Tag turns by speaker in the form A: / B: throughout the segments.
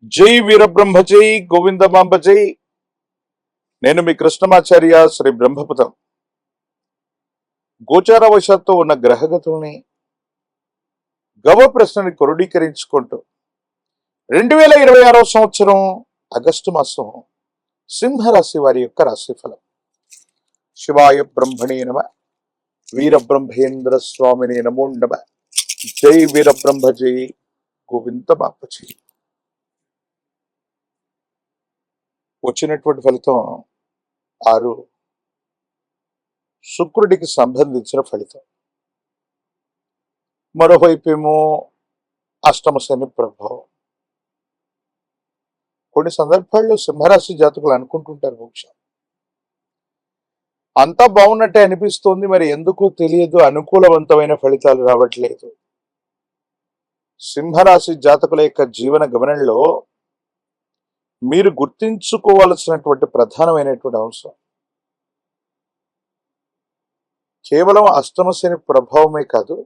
A: జై వీరబ్రహ్మ జై గోవిందమాంబ జై. నేను మీ కృష్ణమాచార్య శ్రీ బ్రహ్మపదం. గోచారవశాత్తు ఉన్న గ్రహగతుల్ని గవ ప్రశ్నని క్రోడీకరించుకుంటూ 2026 సంవత్సరం ఆగస్టు మాసం సింహరాశి వారి యొక్క రాశిఫలం. శివాయ బ్రహ్మణే నమ, వీరబ్రహ్మేంద్ర స్వామినే నమో నమ. జై వీరబ్రహ్మ జై గోవిందమాంబ జై. వచ్చినటువంటి ఫలితం 6, శుక్రుడికి సంబంధించిన ఫలితం. మరోవైపు ఏమో అష్టమ శని ప్రభావం. కొన్ని సందర్భాల్లో సింహరాశి జాతకులు అనుకుంటుంటారు, మోక్షం అంతా బాగున్నట్టే అనిపిస్తోంది, మరి ఎందుకో తెలియదు అనుకూలవంతమైన ఫలితాలు రావట్లేదు. సింహరాశి జాతకుల యొక్క జీవన గమనంలో మీరు గుర్తించుకోవాల్సినటువంటి ప్రధానమైనటువంటి అంశం కేవలం అష్టమ శని ప్రభావమే కాదు,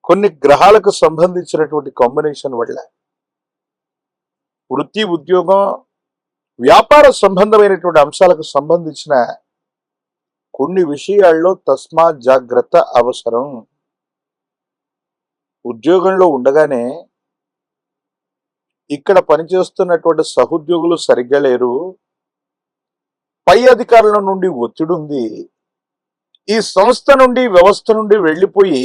A: కొన్ని గ్రహాలకు సంబంధించినటువంటి కాంబినేషన్ వల్ల వృత్తి, ఉద్యోగం, వ్యాపార సంబంధమైనటువంటి అంశాలకు సంబంధించిన కొన్ని విషయాల్లో తస్మా జాగ్రత్త అవసరం. ఉద్యోగంలో ఉండగానే ఇక్కడ పనిచేస్తున్నటువంటి సహోద్యోగులు సరిగ్గా లేరు, పై అధికారుల నుండి ఒత్తిడి ఉంది, ఈ సంస్థ నుండి వ్యవస్థ నుండి వెళ్ళిపోయి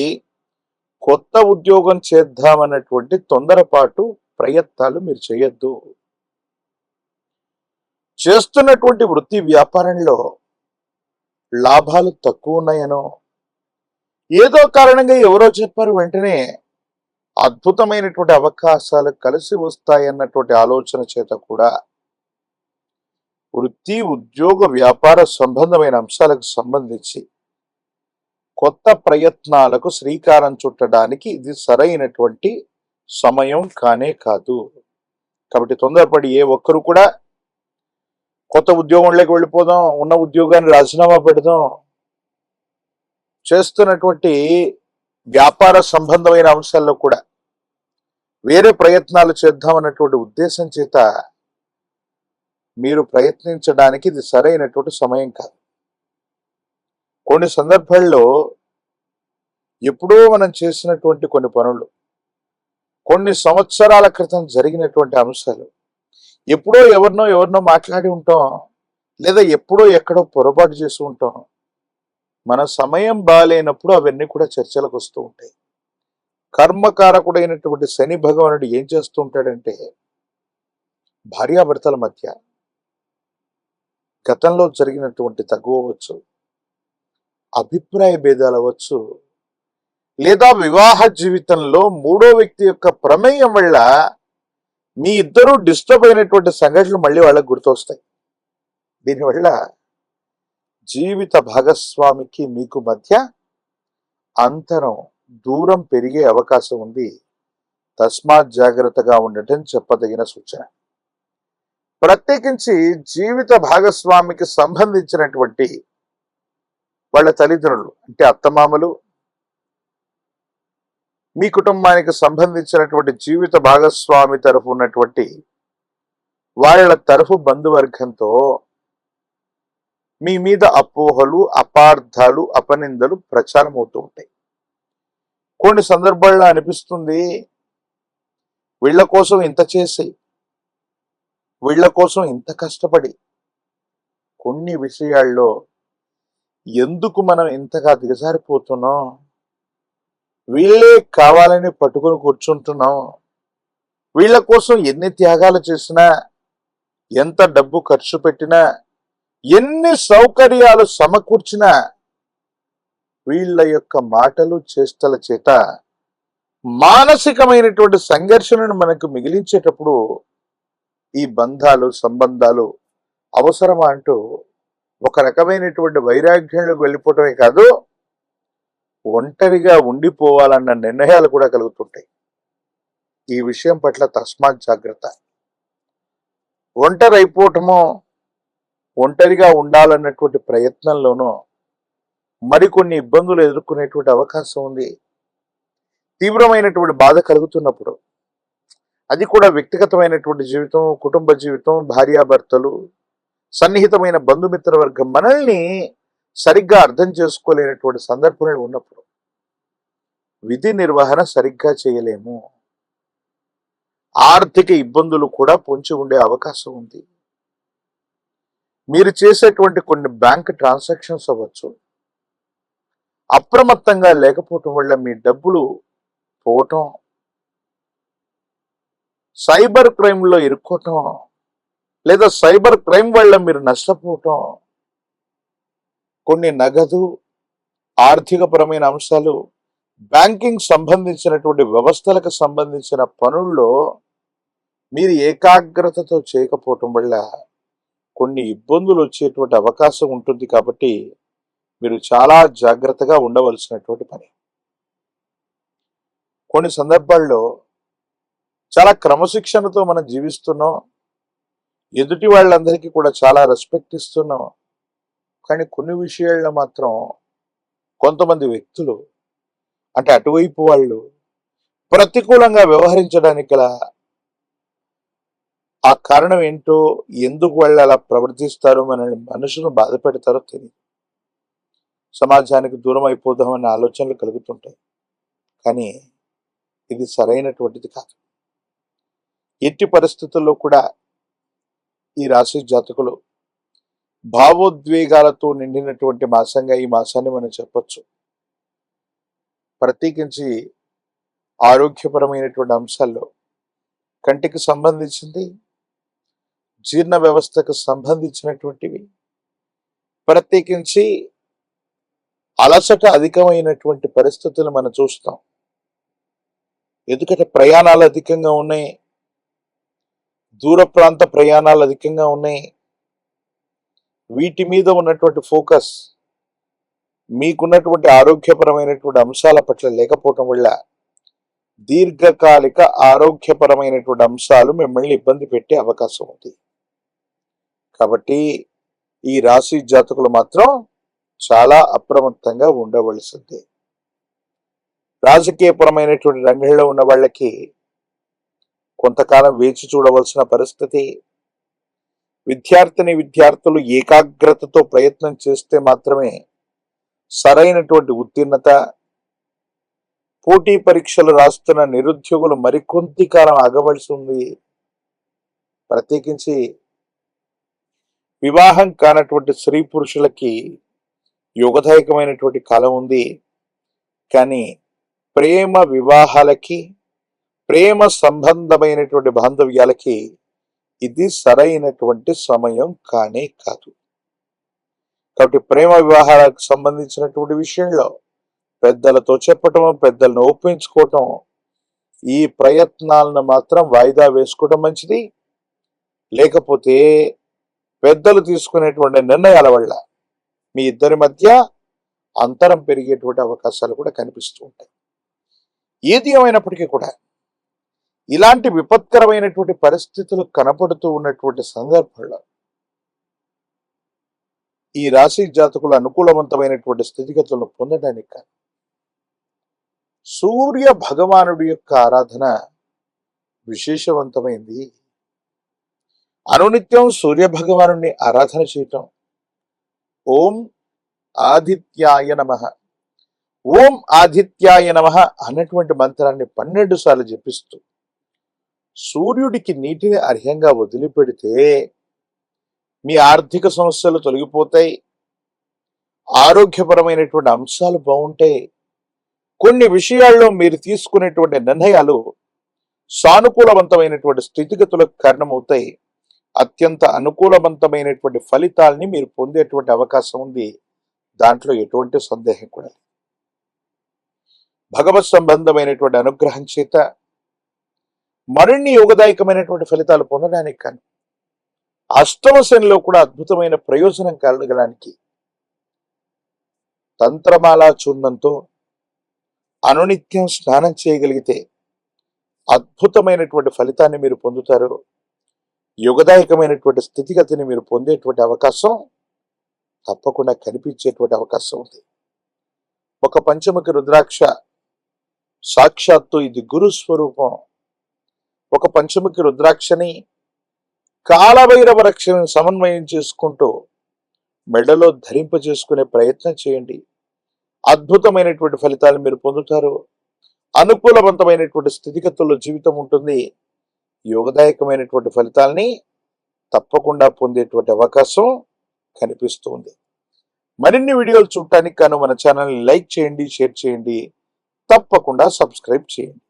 A: కొత్త ఉద్యోగం చేద్దామన్నటువంటి తొందరపాటు ప్రయత్నాలు మీరు చేయొద్దు. చేస్తున్నటువంటి వృత్తి వ్యాపారంలో లాభాలు తక్కువ ఉన్నాయనో, ఏదో కారణంగా ఎవరో చెప్పారు వెంటనే అద్భుతమైనటువంటి అవకాశాలు కలిసి వస్తాయన్నటువంటి ఆలోచన చేత కూడా వృత్తి, ఉద్యోగ, వ్యాపార సంబంధమైన అంశాలకు సంబంధించి కొత్త ప్రయత్నాలకు శ్రీకారం చుట్టడానికి ఇది సరైనటువంటి సమయం కానే కాదు. కాబట్టి తొందరపడి ఏ ఒక్కరు కూడా కొత్త ఉద్యోగంలోకి వెళ్ళిపోదాం, ఉన్న ఉద్యోగాన్ని రాజీనామా పెడదాం, చేస్తున్నటువంటి వ్యాపార సంబంధమైన అంశాల్లో కూడా వేరే ప్రయత్నాలు చేద్దామన్నటువంటి ఉద్దేశం చేత మీరు ప్రయత్నించడానికి ఇది సరైనటువంటి సమయం కాదు. కొన్ని సందర్భాల్లో ఎప్పుడో మనం చేసినటువంటి కొన్ని పనులు, కొన్ని సంవత్సరాల క్రితం జరిగినటువంటి అంశాలు, ఎప్పుడో ఎవరినో మాట్లాడి ఉంటాం, లేదా ఎప్పుడో ఎక్కడో పొరపాటు చేసి ఉంటాం. మన సమయం బాగాలేనప్పుడు అవన్నీ కూడా చర్చలకు వస్తూ ఉంటాయి. కర్మకారకుడైనటువంటి శని భగవానుడు ఏం చేస్తూ ఉంటాడంటే, భార్యాభర్తల మధ్య గతంలో జరిగినటువంటి తగువచ్చు, అభిప్రాయ భేదాలు అవ్వచ్చు, లేదా వివాహ జీవితంలో మూడో వ్యక్తి యొక్క ప్రమేయం వల్ల మీ ఇద్దరూ డిస్టర్బ్ అయినటువంటి సంఘటనలు మళ్ళీ వాళ్ళకు గుర్తొస్తాయి. దీనివల్ల జీవిత భాగస్వామికి మీకు మధ్య అంతరం, దూరం పెరిగే అవకాశం ఉంది. తస్మాత్ జాగ్రత్తగా ఉండటం చెప్పదగిన సూచన. ప్రత్యేకించి జీవిత భాగస్వామికి సంబంధించినటువంటి వాళ్ళ తల్లిదండ్రులు అంటే అత్తమామలు, మీ కుటుంబానికి సంబంధించినటువంటి జీవిత భాగస్వామి తరఫు ఉన్నటువంటి వాళ్ళ తరఫు బంధువర్గంతో మీ మీద అపోహలు, అపార్థాలు, అపనిందలు ప్రచారం అవుతూ ఉంటాయి. కొన్ని సందర్భాల్లో అనిపిస్తుంది, వీళ్ళ కోసం ఇంత చేసి, వీళ్ళ కోసం ఇంత కష్టపడి, కొన్ని విషయాల్లో ఎందుకు మనం ఇంతగా దిగజారిపోతున్నాం, వీళ్ళే కావాలని పట్టుకుని కూర్చుంటున్నాం, వీళ్ళ కోసం ఎన్ని త్యాగాలు చేసినా, ఎంత డబ్బు ఖర్చు పెట్టినా, ఎన్ని సౌకర్యాలు సమకూర్చినా వీళ్ళ యొక్క మాటలు, చేష్టల చేత మానసికమైనటువంటి సంఘర్షణను మనకు మిగిలించేటప్పుడు ఈ బంధాలు, సంబంధాలు అవసరమా అంటూ ఒక రకమైనటువంటి వైరాగ్యంలోకి వెళ్ళిపోవటమే కాదు, ఒంటరిగా ఉండిపోవాలన్న నిర్ణయాలు కూడా కలుగుతుంటాయి. ఈ విషయం పట్ల తస్మాత్ జాగ్రత్త. ఒంటరి అయిపోవటమో, ఒంటరిగా ఉండాలన్నటువంటి ప్రయత్నంలోనూ మరికొన్ని ఇబ్బందులు ఎదుర్కొనేటువంటి అవకాశం ఉంది. తీవ్రమైనటువంటి బాధ కలుగుతున్నప్పుడు అది కూడా వ్యక్తిగతమైనటువంటి జీవితం, కుటుంబ జీవితం, భార్యాభర్తలు, సన్నిహితమైన బంధుమిత్ర వర్గం మనల్ని సరిగ్గా అర్థం చేసుకోలేనటువంటి సందర్భాలు ఉన్నప్పుడు విధి నిర్వహణ సరిగ్గా చేయలేము. ఆర్థిక ఇబ్బందులు కూడా పొంచి ఉండే అవకాశం ఉంది. మీరు చేసేటువంటి కొన్ని బ్యాంక్ ట్రాన్సాక్షన్స్ అవ్వచ్చు, అప్రమత్తంగా లేకపోవటం వల్ల మీ డబ్బులు పోవటం, సైబర్ క్రైమ్లో ఇరుక్కోవటం, లేదా సైబర్ క్రైమ్ వల్ల మీరు నష్టపోవటం, కొన్ని నగదు ఆర్థికపరమైన అంశాలు, బ్యాంకింగ్ సంబంధించినటువంటి వ్యవస్థలకు సంబంధించిన పనుల్లో మీరు ఏకాగ్రతతో చేయకపోవటం వల్ల కొన్ని ఇబ్బందులు వచ్చేటువంటి అవకాశం ఉంటుంది. కాబట్టి మీరు చాలా జాగ్రత్తగా ఉండవలసినటువంటి పని. కొన్ని సందర్భాల్లో చాలా క్రమశిక్షణతో మనం జీవిస్తున్నాం, ఎదుటి వాళ్ళందరికీ కూడా చాలా రెస్పెక్ట్ ఇస్తున్నాం. కానీ కొన్ని విషయాల్లో మాత్రం కొంతమంది వ్యక్తులు, అంటే అటువైపు వాళ్ళు ప్రతికూలంగా వ్యవహరించడానికి గల ఆ కారణం ఏంటో, ఎందుకు వాళ్ళు అలా ప్రవర్తిస్తారో, మనల్ని మనుషులను బాధ పెడతారో తెలియదు. సమాజానికి దూరం అయిపోదామన్న ఆలోచనలు కలుగుతుంటాయి. కానీ ఇది సరైనటువంటిది కాదు. ఎట్టి పరిస్థితుల్లో కూడా ఈ రాశి జాతకులు భావోద్వేగాలతో నిండినటువంటి మాసంగా ఈ మాసాన్ని మనం చెప్పొచ్చు. ప్రత్యేకించి ఆరోగ్యపరమైనటువంటి అంశాల్లో కంటికి సంబంధించింది, జీర్ణ వ్యవస్థకు సంబంధించినటువంటివి, ప్రత్యేకించి అలసట అధికమైనటువంటి పరిస్థితులు మనం చూస్తాం. ఎందుకంటే ప్రయాణాలు అధికంగా ఉన్నాయి, దూర ప్రాంత ప్రయాణాలు అధికంగా ఉన్నాయి. వీటి మీద ఉన్నటువంటి ఫోకస్ మీకున్నటువంటి ఆరోగ్యపరమైనటువంటి అంశాల పట్ల లేకపోవటం వల్ల దీర్ఘకాలిక ఆరోగ్యపరమైనటువంటి అంశాలు మిమ్మల్ని ఇబ్బంది పెట్టే అవకాశం ఉంది. కాబట్టి ఈ రాశి జాతకులు మాత్రం చాలా అప్రమత్తంగా ఉండవలసిందే. రాజకీయపరమైనటువంటి రంగంలో ఉన్న వాళ్ళకి కొంతకాలం వేచి చూడవలసిన పరిస్థితి. విద్యార్థులు ఏకాగ్రతతో ప్రయత్నం చేస్తే మాత్రమే సరైనటువంటి ఉత్తీర్ణత. పోటీ పరీక్షలు రాస్తున్న నిరుద్యోగులు మరికొంత కాలం ఆగవలసి ఉంది. ప్రత్యేకించి వివాహం కానటువంటి స్త్రీ పురుషులకి యోగదాయకమైనటువంటి కాలం ఉంది. కానీ ప్రేమ వివాహాలకి, ప్రేమ సంబంధమైనటువంటి బాంధవ్యాలకి ఇది సరైనటువంటి సమయం కానే కాదు. కాబట్టి ప్రేమ వివాహాలకు సంబంధించినటువంటి విషయంలో పెద్దలతో చెప్పటం, పెద్దలను ఒప్పించుకోవటం, ఈ ప్రయత్నాలను మాత్రం వాయిదా వేసుకోవడం మంచిది. లేకపోతే పెద్దలు తీసుకునేటువంటి నిర్ణయాల వల్ల మీ ఇద్దరి మధ్య అంతరం పెరిగేటువంటి అవకాశాలు కూడా కనిపిస్తూ ఉంటాయి. ఏది ఏమైనప్పటికీ కూడా ఇలాంటి విపత్కరమైనటువంటి పరిస్థితులు కనపడుతూ ఉన్నటువంటి సందర్భంలో ఈ రాశి జాతకులు అనుకూలవంతమైనటువంటి స్థితిగతులను పొందడానికి కానీ సూర్య భగవానుడి యొక్క ఆరాధన విశేషవంతమైంది. అనునిత్యం సూర్య భగవానుడిని ఆరాధన చేయటం, ఓం ఆదిత్యాయ నమః, ఓం ఆదిత్యాయ నమః అన్నటువంటి మంత్రాన్ని 12 సార్లు జపిస్తూ సూర్యుడికి నీటిని అర్హ్యంగా వదిలిపెడితే మీ ఆర్థిక సమస్యలు తొలగిపోతాయి, ఆరోగ్యపరమైనటువంటి అంశాలు బాగుంటాయి. కొన్ని విషయాల్లో మీరు తీసుకునేటువంటి నిర్ణయాలు సానుకూలవంతమైనటువంటి స్థితిగతులకు కారణమవుతాయి. అత్యంత అనుకూలవంతమైనటువంటి ఫలితాల్ని మీరు పొందేటువంటి అవకాశం ఉంది. దాంట్లో ఎటువంటి సందేహం కూడా లేదు. భగవత్ సంబంధమైనటువంటి అనుగ్రహం చేత మరిన్ని యోగదాయకమైనటువంటి ఫలితాలు పొందడానికి కానీ అష్టమ శనిలో కూడా అద్భుతమైన ప్రయోజనం కలగడానికి తంత్రమాలా చూర్ణంతో అనునిత్యం స్నానం చేయగలిగితే అద్భుతమైనటువంటి ఫలితాన్ని మీరు పొందుతారు. యుగదాయకమైనటువంటి స్థితిగతిని మీరు పొందేటువంటి అవకాశం తప్పకుండా కనిపించేటువంటి అవకాశం ఉంది. ఒక పంచముఖి రుద్రాక్ష సాక్షాత్తు ఇది గురు స్వరూపం. ఒక పంచముఖి రుద్రాక్షని కాలభైరవ రక్షని సమన్వయం చేసుకుంటూ మెడలో ధరింపజేసుకునే ప్రయత్నం చేయండి. అద్భుతమైనటువంటి ఫలితాలు మీరు పొందుతారు. అనుకూలవంతమైనటువంటి స్థితిగతుల్లో జీవితం ఉంటుంది. యోగదాయకమైనటువంటి ఫలితాల్ని తప్పకుండా పొందేటువంటి అవకాశం కనిపిస్తుంది. మరిన్ని వీడియోలు చూడటానికి గాను మన ఛానల్ని లైక్ చేయండి, షేర్ చేయండి, తప్పకుండా సబ్స్క్రైబ్ చేయండి.